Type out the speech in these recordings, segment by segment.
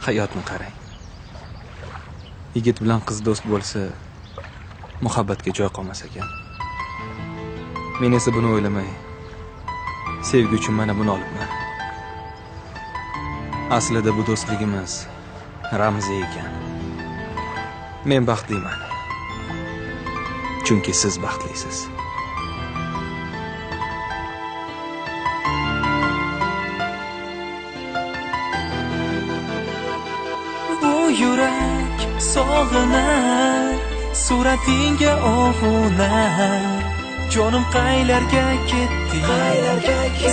hayotni qarang. Yigit bilan qiz do'st bo'lsa, muhabbatga joy qolmas ekan. Men esa buni o'ylamay, sevgi uchun mana buni olibman. Aslida bu do'stligimiz ramziy ekan. Men baxtliman. Chunki siz baxtlisiz. Bu yurak sog'inar, suratingga ovunar. Jonim qaylarga ketdi,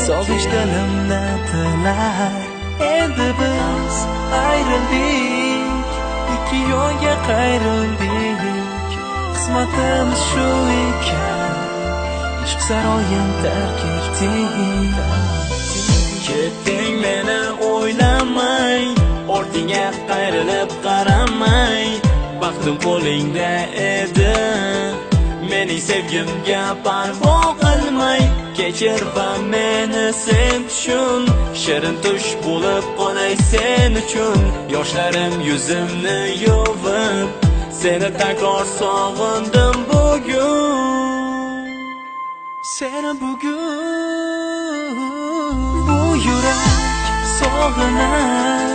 sog'ish dilimni tilar. Endi biz ayrildik, ikki yo'lga qayrildik. Qismatimiz shu ekan, ishq saroyin tark etdik. Ketding meni o'ylamay, ortingga qayrilib qaramay. Baxtim qo'lingda edi, mening sevgimga parvo qilmay. Kechir va meni sen tushun, shirin tush bo'lib qolay sen uchun. Yoshlarim yuzimni yuvib, seni takror sog'indim bugun. Seni bugun. Bu yurak sog'inar,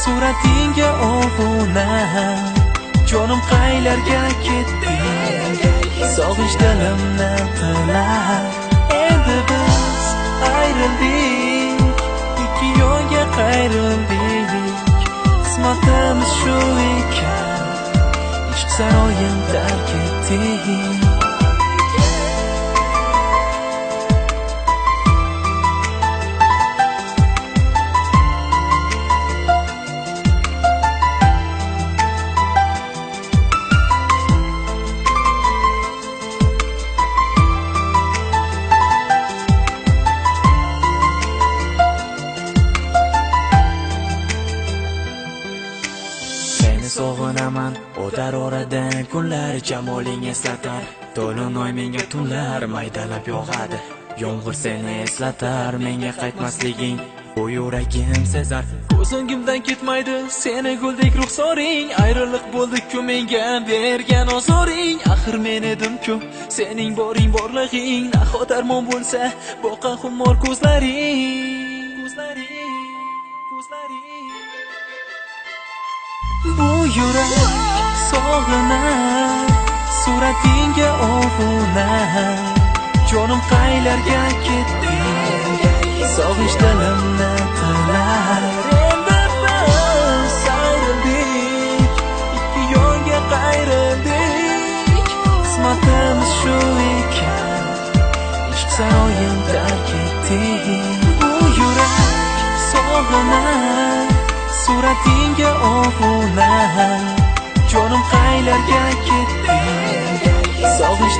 suratingga ovunar. Jonim qaylarga ketdi, sog'ish dilimni tilar. Endi biz ayrildik, ikki yo'lga qayrildik. Qismatimiz shu ekan, ishq saroyin tark etdik. Sog'inaman, o'tar oradan kunlar, jamoling eslatar. To'lin oy menga tunlar maydalab yog'adi. Yomg'ir seni eslatar, menga qaytmasliging bu yuragim sezar. Ko'z o'ngimdan ketmaydi seni guldek ruxsoring. Ayriliq bo'ldi-ku menga bergan ozoring. Axir men edim-ku sening boring borlig'ing. Nahot darmon bo'lsa boqa xumor ko'zlaring. Bu yurak sog'inar, suratingga ovunar. Jonim qaylarga ketdi, sog'ish dilimni tilar. Endi biz ayrildik, ikki yo'lga qayrildik. Qismatimiz shu ekan, ishq saroyin tark etdik. Bu yurak sog'inar, suratingga ovunar. Jonim qaylarga ketdi, sog'ish